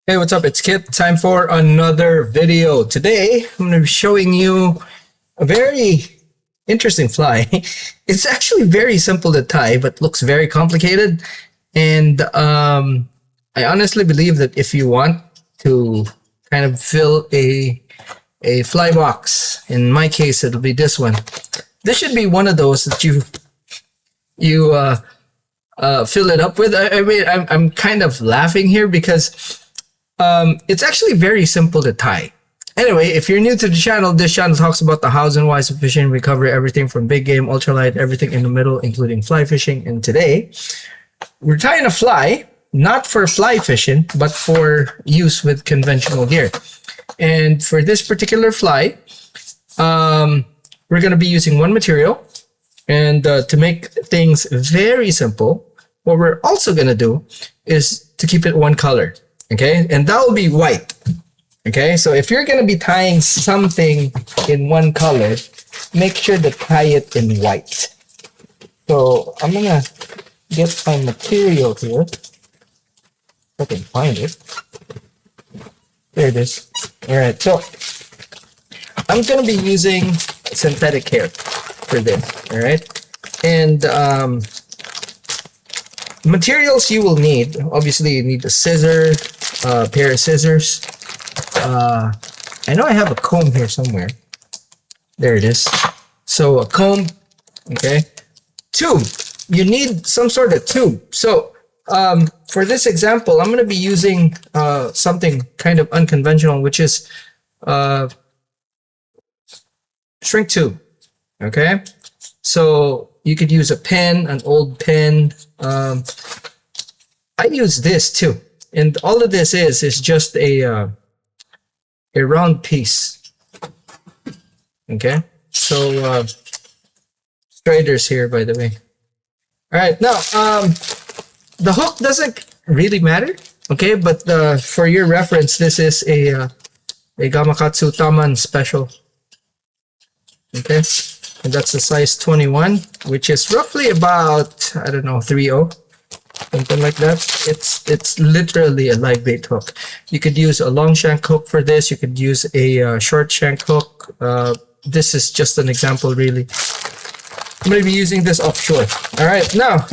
Hey, what's up? It's Kit. Time for another video. Today, I'm going to be showing you a very interesting fly. It's actually very simple to tie, but looks very complicated. And I honestly believe that if you want to kind of fill a fly box, in my case, it'll be this one. This should be one of those that you fill it up with. I mean, I'm kind of laughing here because it's actually very simple to tie. Anyway, if you're new to the channel, this channel talks about the hows and whys of fishing. We cover everything from big game, ultralight, everything in the middle, including fly fishing. And today, we're tying a fly, not for fly fishing, but for use with conventional gear. And for this particular fly, we're going to be using one material. And to make things very simple, what we're also going to do is to keep it one color. Okay, and that will be white. Okay, so if you're going to be tying something in one color, make sure to tie it in white. So I'm going to get my material here. If I can find it. There it is. All right, so I'm going to be using synthetic hair for this. All right, and materials you will need. Obviously, you need a scissor, a pair of scissors. I know I have a comb here somewhere. There it is. So a comb, okay. Tube. You need some sort of tube. So for this example, I'm going to be using something kind of unconventional, which is shrink tube. Okay. So you could use a pen, an old pen. I use this too. And all of this is just a round piece. Okay. So straighters here, by the way. All right. Now, the hook doesn't really matter. Okay. But for your reference, this is a Gamakatsu Taman special. Okay. And that's a size 21, which is roughly about, I don't know, 3.0, something like that. It's literally a live bait hook. You could use a long shank hook for this. You could use a short shank hook. This is just an example, really. I'm going to be using this offshore. All right, now,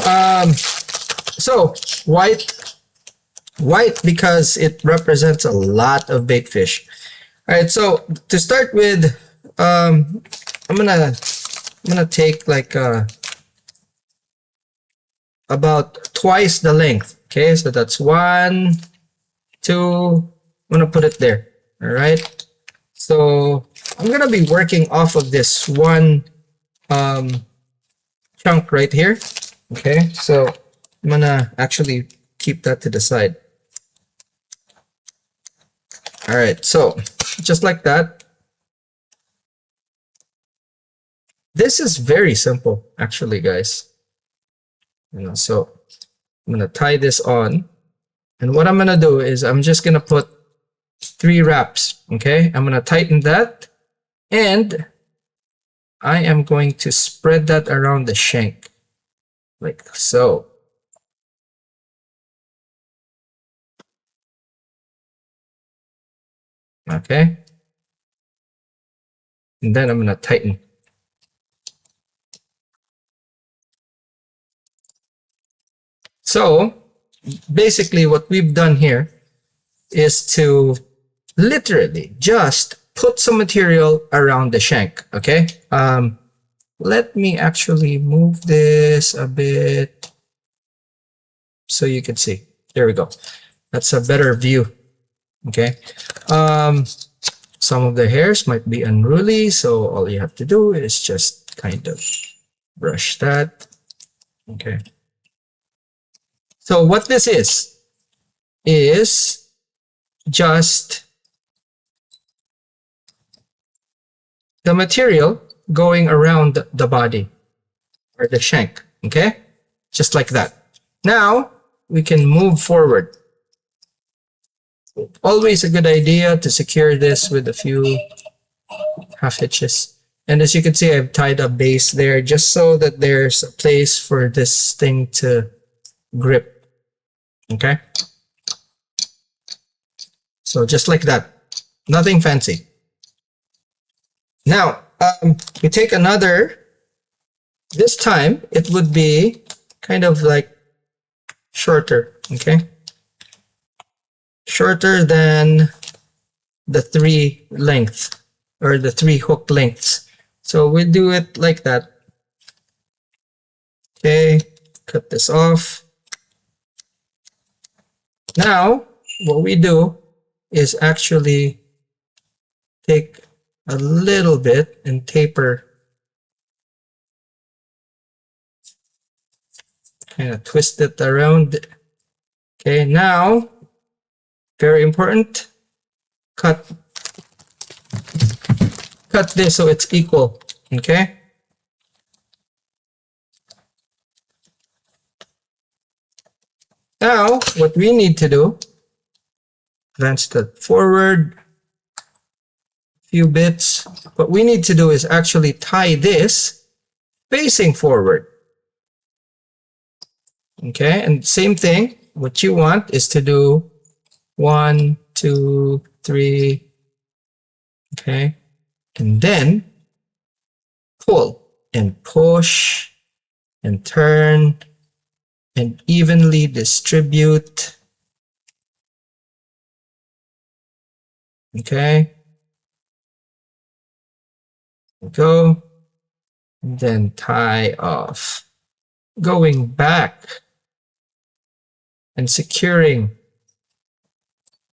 so white because it represents a lot of bait fish. All right, so to start with, I'm gonna take like about twice the length. Okay, so that's 1, 2. I'm gonna put it there. All right. So I'm gonna be working off of this one chunk right here. Okay, so I'm gonna actually keep that to the side. All right, so just like that. This is very simple, actually, guys. So I'm gonna tie this on, and what I'm gonna do is I'm just gonna put 3 wraps. Okay, I'm gonna tighten that, and I am going to spread that around the shank, like so. Okay, and then I'm gonna tighten. So basically what we've done here is to literally just put some material around the shank. Okay, let me actually move this a bit so you can see. There we go. That's a better view. Okay, some of the hairs might be unruly, so all you have to do is just kind of brush that. Okay. So what this is just the material going around the body or the shank. Okay, just like that. Now we can move forward. Always a good idea to secure this with a few half hitches. And as you can see, I've tied a base there just so that there's a place for this thing to grip. Okay. So just like that, nothing fancy. Now, we take another, this time it would be kind of like shorter, okay? Shorter than the 3 length or the 3 hook lengths. So we do it like that. Okay, cut this off. Now, what we do is actually take a little bit and taper, kind of twist it around. Okay, now, very important, cut this so it's equal, okay? Now, what we need to do, advance that forward a few bits. What we need to do is actually tie this facing forward. Okay, and same thing, what you want is to do 1, 2, 3, okay, and then pull and push and turn and evenly distribute. Okay, go, and then tie off, going back and securing,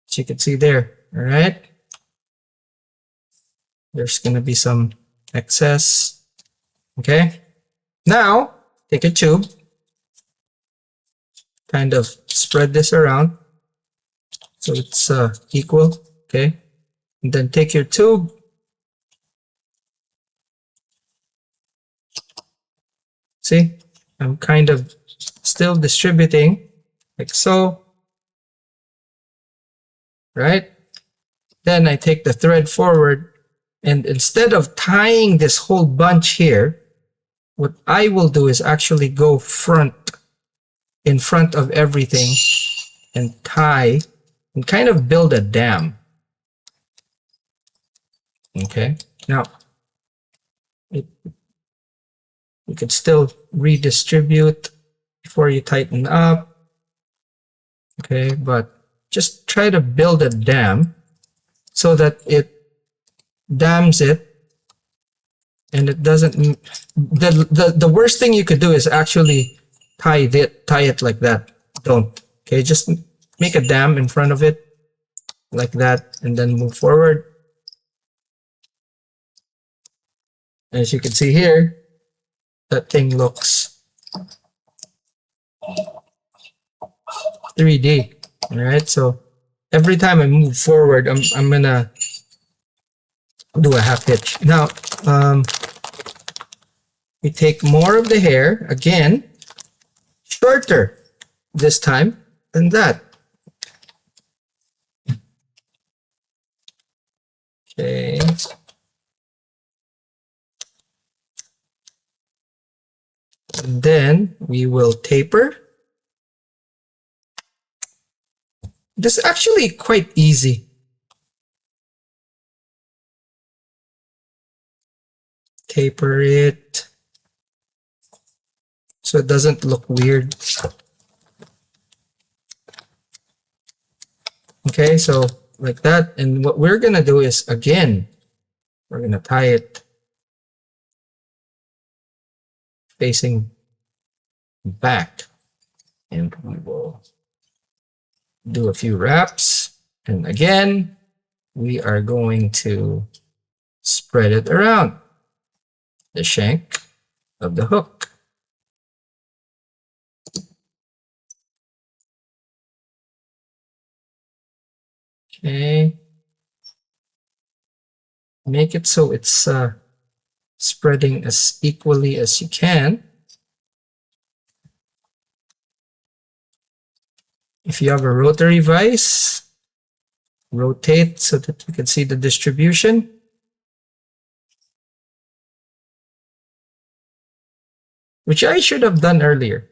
as you can see there. All right, there's going to be some excess. Okay, now take a tube, kind of spread this around so it's equal. Okay, and then take your tube, see, I'm kind of still distributing like so, right? Then I take the thread forward, and instead of tying this whole bunch here, what I will do is actually go in front of everything and tie and kind of build a dam. Okay, now you could still redistribute before you tighten up. Okay, but just try to build a dam so that it dams it and it doesn't. The worst thing you could do is actually tie it like that. Don't. Okay, just make a dam in front of it like that and then move forward. As you can see here, that thing looks 3D. All right, so every time I move forward, I'm gonna do a half hitch. Now, we take more of the hair, again, shorter this time than that. Okay. And then we will taper. This is actually quite easy. Taper it so it doesn't look weird. Okay, so like that. And what we're gonna do is, again, we're gonna tie it facing back, and we will do a few wraps. And again, we are going to spread it around the shank of the hook. Okay, make it so it's spreading as equally as you can. If you have a rotary vise, rotate so that you can see the distribution. Which I should have done earlier.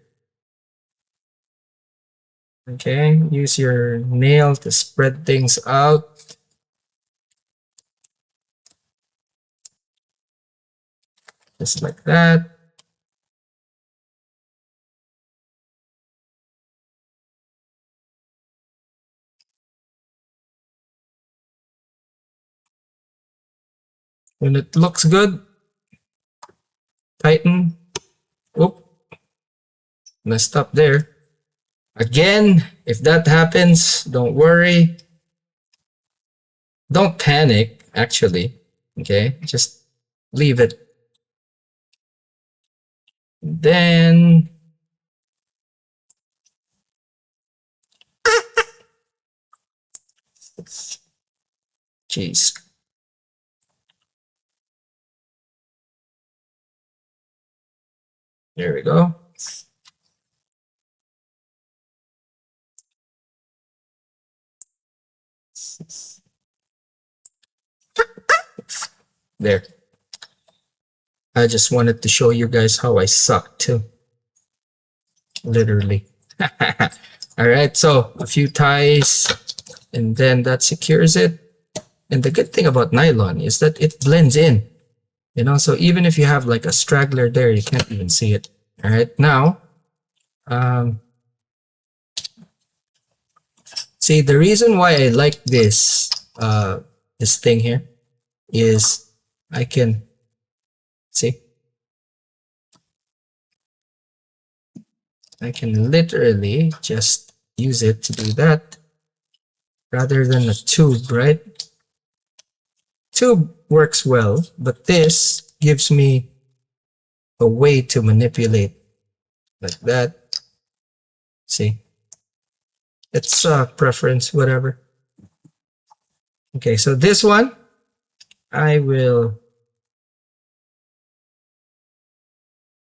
Okay, use your nail to spread things out. Just like that. When it looks good, tighten. Oop, messed up there. Again, if that happens, don't worry. Don't panic, actually. Okay, just leave it. Then, jeez. There we go. There. I just wanted to show you guys how I suck too. Literally. All right, so a few ties and then that secures it. And the good thing about nylon is that it blends in, you know, so even if you have like a straggler there, you can't even see it. All right, now, see, the reason why I like this, this thing here is I can, see, I can literally just use it to do that rather than a tube, right? Tube works well, but this gives me a way to manipulate like that. See, it's a preference, whatever. Okay, so this one, I will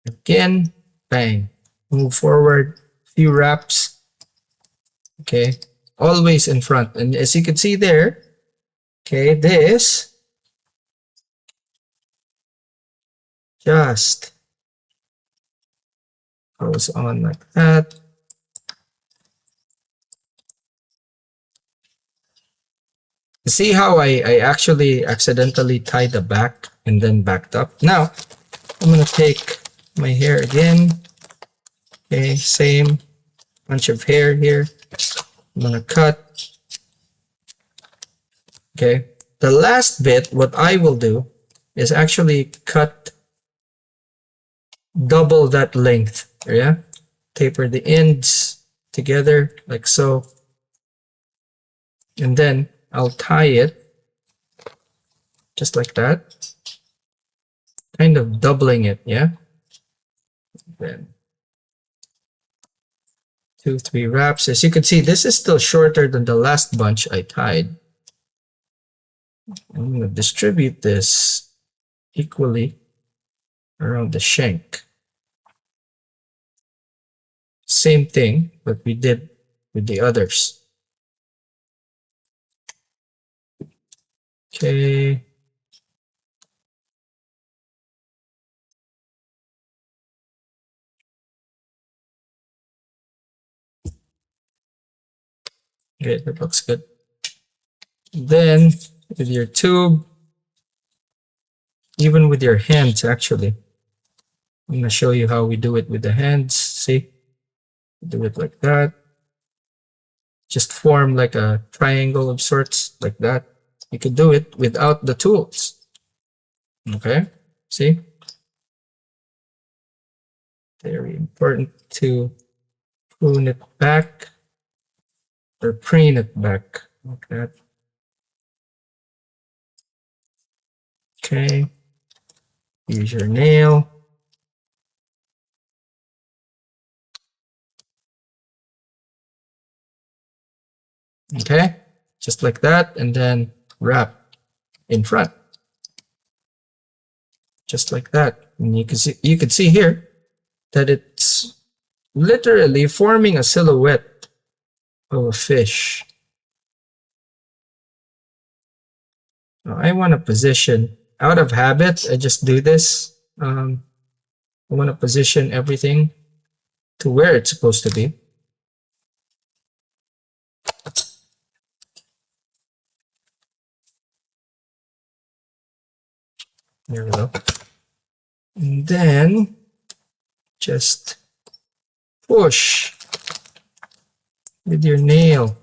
again, bang, move forward, few wraps. Okay, always in front. And as you can see there, okay, this just goes on like that. See how I actually accidentally tied the back and then backed up? Now, I'm going to take my hair again. Okay, same bunch of hair here. I'm going to cut. Okay, the last bit, what I will do is actually cut double that length. Yeah, taper the ends together like so. And then I'll tie it just like that, kind of doubling it, yeah? Then 2, 3 wraps. As you can see, this is still shorter than the last bunch I tied. I'm going to distribute this equally around the shank. Same thing, but we did with the others. Okay. Okay, that looks good. Then with your tube, even with your hands actually, I'm going to show you how we do it with the hands. See, do it like that. Just form like a triangle of sorts like that. You could do it without the tools. Okay, see? Very important to prune it back or preen it back like that. Okay, use your nail. Okay, just like that, and then wrap in front. Just like that. And you can see here that it's literally forming a silhouette of a fish. Now, I want to position, out of habit, I just do this. I want to position everything to where it's supposed to be. There we go. And then just push with your nail.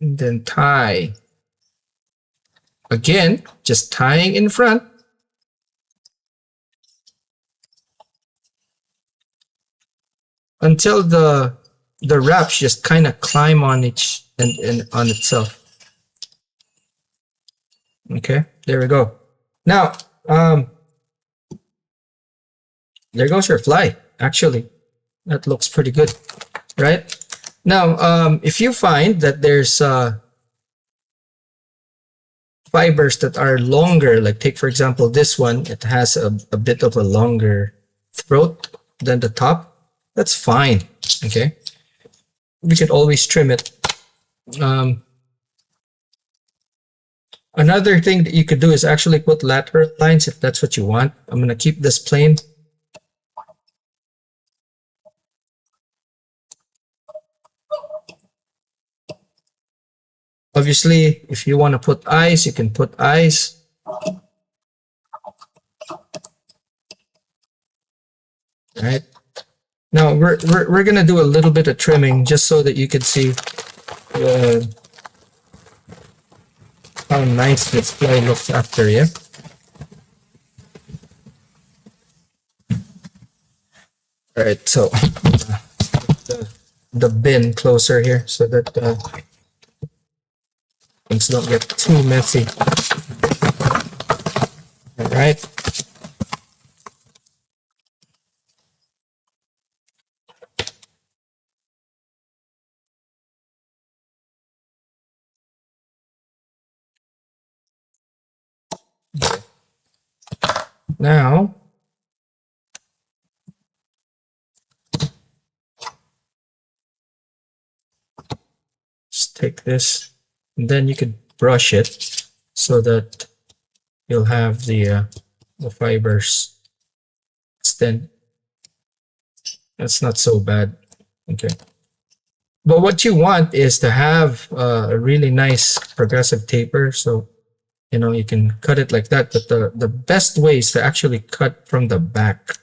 And then tie. Again, just tying in front. Until the wraps just kind of climb on each and on itself. Okay, there we go. Now, there goes your fly. Actually, that looks pretty good, right? Now, if you find that there's fibers that are longer, like take for example this one, it has a bit of a longer throat than the top, that's fine. Okay, we could always trim it. Another thing that you could do is actually put lateral lines if that's what you want. I'm going to keep this plain. Obviously, if you want to put eyes, you can put eyes. All right. Now we're gonna do a little bit of trimming just so that you can see how nice this fly looks after, yeah. All right, so the bin closer here so that things don't get too messy. All right. Now, just take this, and then you could brush it so that you'll have the fibers extend. That's not so bad. Okay. But what you want is to have a really nice progressive taper. So, you know, you can cut it like that. But the best way is to actually cut from the back.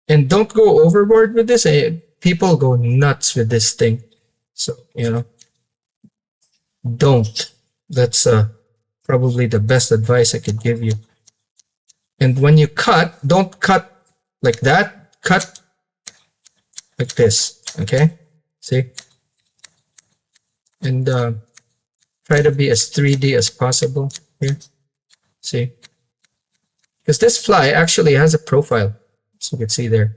And don't go overboard with this. People go nuts with this thing. So, you know, don't. That's probably the best advice I could give you. And when you cut, don't cut like that. Cut like this, okay? See? And try to be as 3D as possible here. See? Because this fly actually has a profile, as you can see there.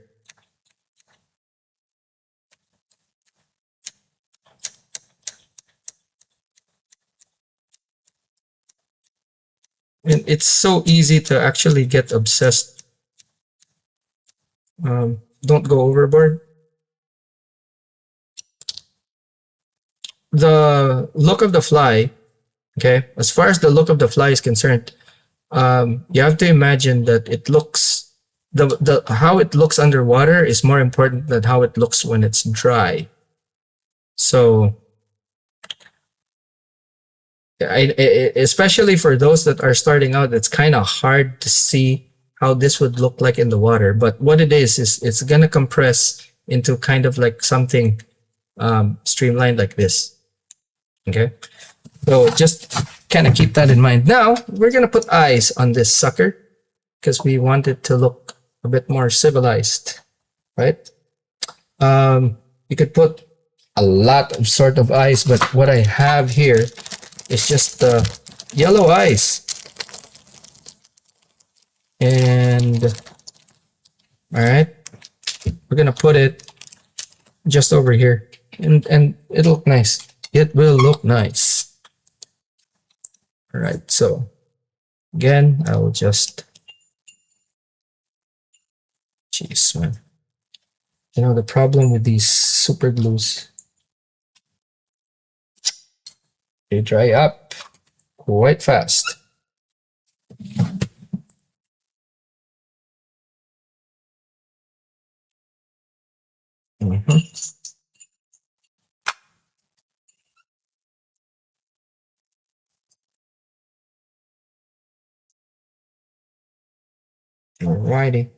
And it's so easy to actually get obsessed. Don't go overboard. The look of the fly, okay, as far as the look of the fly is concerned, you have to imagine that it looks, how it looks underwater is more important than how it looks when it's dry. So, especially for those that are starting out, it's kind of hard to see how this would look like in the water. But what it is it's gonna compress into kind of like something streamlined like this. Okay, so just kind of keep that in mind. Now we're gonna put eyes on this sucker because we want it to look a bit more civilized, right? You could put a lot of sort of eyes, but what I have here is just yellow eyes. And all right, we're gonna put it just over here, and it'll look nice. It will look nice. All right, so again, I will just, jeez, man. You know, the problem with these super glues, they dry up quite fast. Mhm. Alrighty.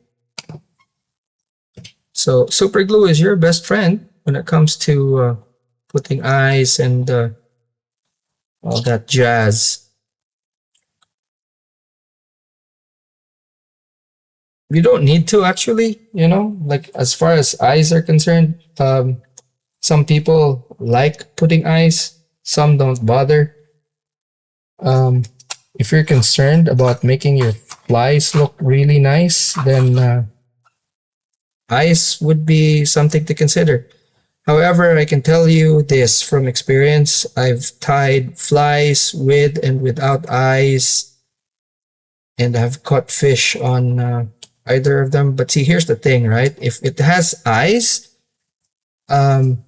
So super glue is your best friend when it comes to putting eyes and all that jazz. You don't need to actually, like as far as eyes are concerned. Some people like putting eyes, some don't bother. Um, if you're concerned about making your flies look really nice, then eyes would be something to consider. However, I can tell you this from experience. I've tied flies with and without eyes, and I've caught fish on either of them. But see, here's the thing, right? If it has eyes, um,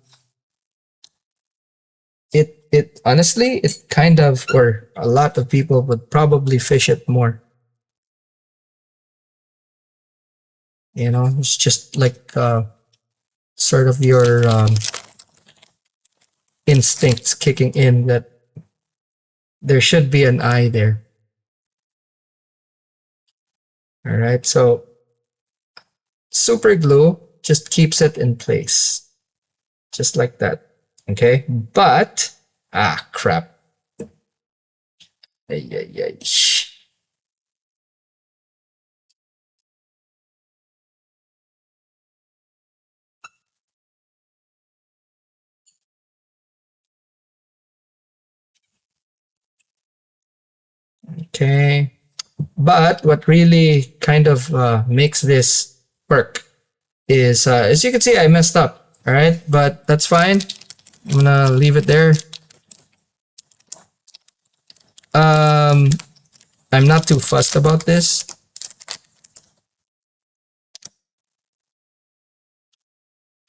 it honestly, it kind of, or a lot of people would probably fish it more. It's just like sort of your instincts kicking in that there should be an eye there. All right, so super glue just keeps it in place, just like that. Okay, but crap. Ay, ay, ay. Okay, but what really kind of makes this work is, as you can see, I messed up. All right, but that's fine. I'm gonna leave it there. Um, I'm not too fussed about this.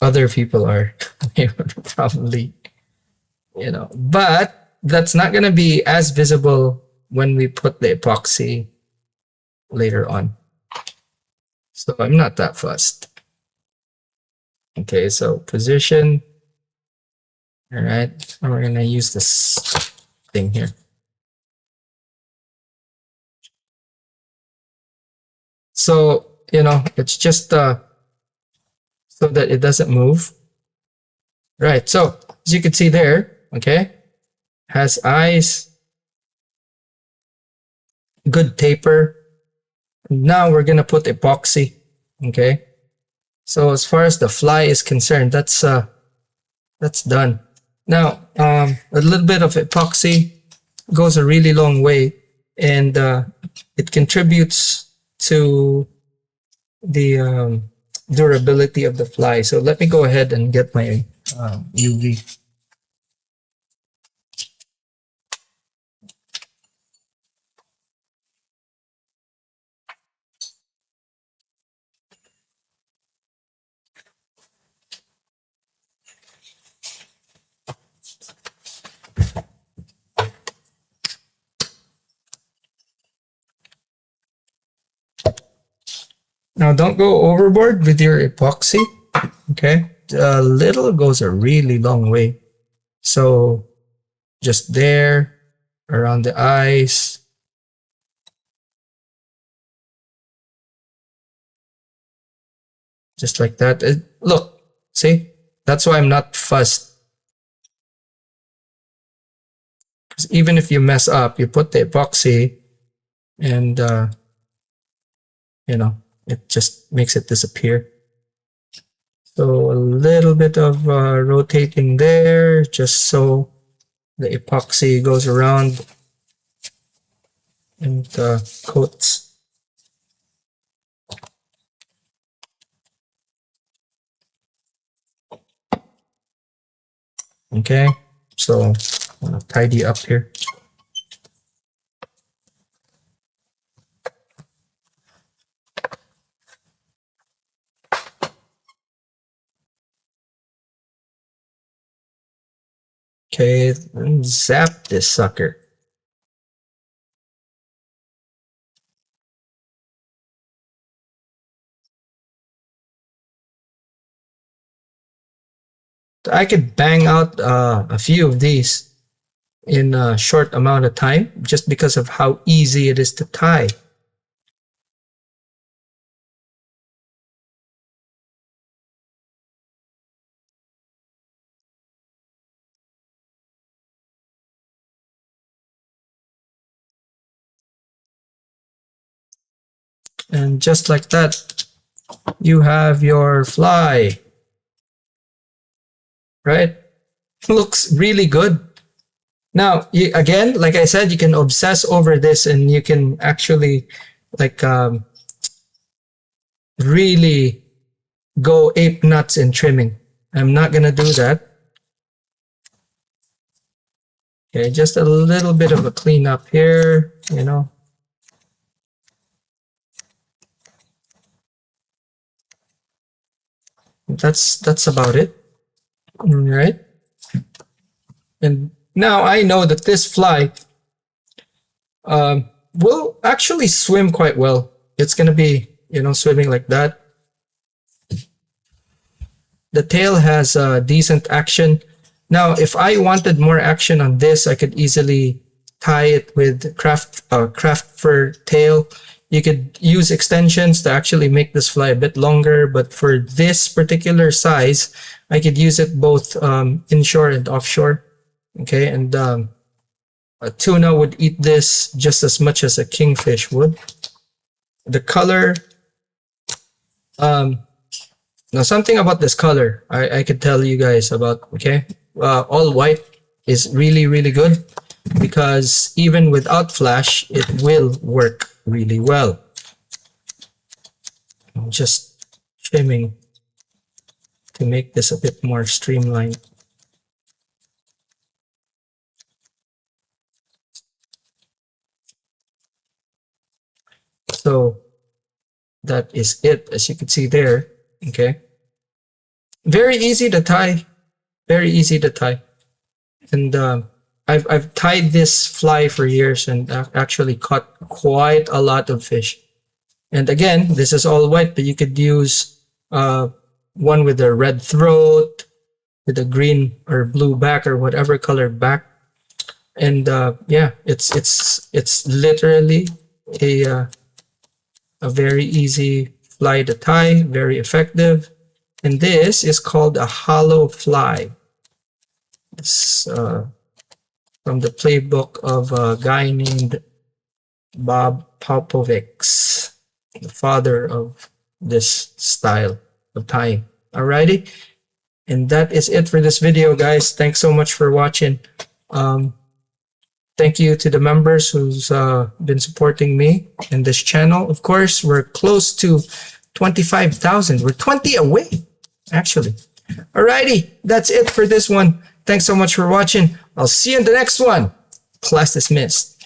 Other people are probably, but that's not gonna be as visible when we put the epoxy later on. So I'm not that fussed. Okay, so position. All right, and we're gonna use this thing here. So, it's just so that it doesn't move. Right, so as you can see there, okay, has eyes, good taper. Now we're gonna put epoxy, okay? So as far as the fly is concerned, that's done. Now, a little bit of epoxy goes a really long way, and it contributes to the durability of the fly. So let me go ahead and get my UV. Now don't go overboard with your epoxy, okay? A little goes a really long way. So just there, around the eyes, just like that. Look, see? That's why I'm not fussed. Because even if you mess up, you put the epoxy and, it just makes it disappear. So a little bit of rotating there, just so the epoxy goes around and coats. Okay, so I'm gonna tidy up here. Okay, zap this sucker. So I could bang out a few of these in a short amount of time just because of how easy it is to tie. And just like that, you have your fly, right? Looks really good. Now, again, like I said, you can obsess over this and you can actually like really go ape nuts in trimming. I'm not gonna do that. Okay, just a little bit of a cleanup here, you know. That's about it. All right. And now I know that this fly will actually swim quite well. It's gonna be, you know, swimming like that. The tail has decent action. Now, if I wanted more action on this, I could easily tie it with craft fur tail. You could use extensions to actually make this fly a bit longer, but for this particular size, I could use it both inshore and offshore. Okay, and a tuna would eat this just as much as a kingfish would. The color, now something about this color I could tell you guys about, okay? All white is really, really good because even without flash, it will work really well. I'm just trimming to make this a bit more streamlined. So that is it, as you can see there, okay? Very easy to tie, very easy to tie. And I've tied this fly for years and actually caught quite a lot of fish. And again, this is all white, but you could use one with a red throat, with a green or blue back or whatever color back. And yeah, it's literally a very easy fly to tie, very effective. And this is called a hollow fly. It's from the playbook of a guy named Bob Popovics, the father of this style of tying. Alrighty, and that is it for this video, guys. Thanks so much for watching. Thank you to the members who's been supporting me in this channel. Of course, we're close to 25,000. We're 20 away, actually. Alrighty, that's it for this one. Thanks so much for watching. I'll see you in the next one. Class dismissed.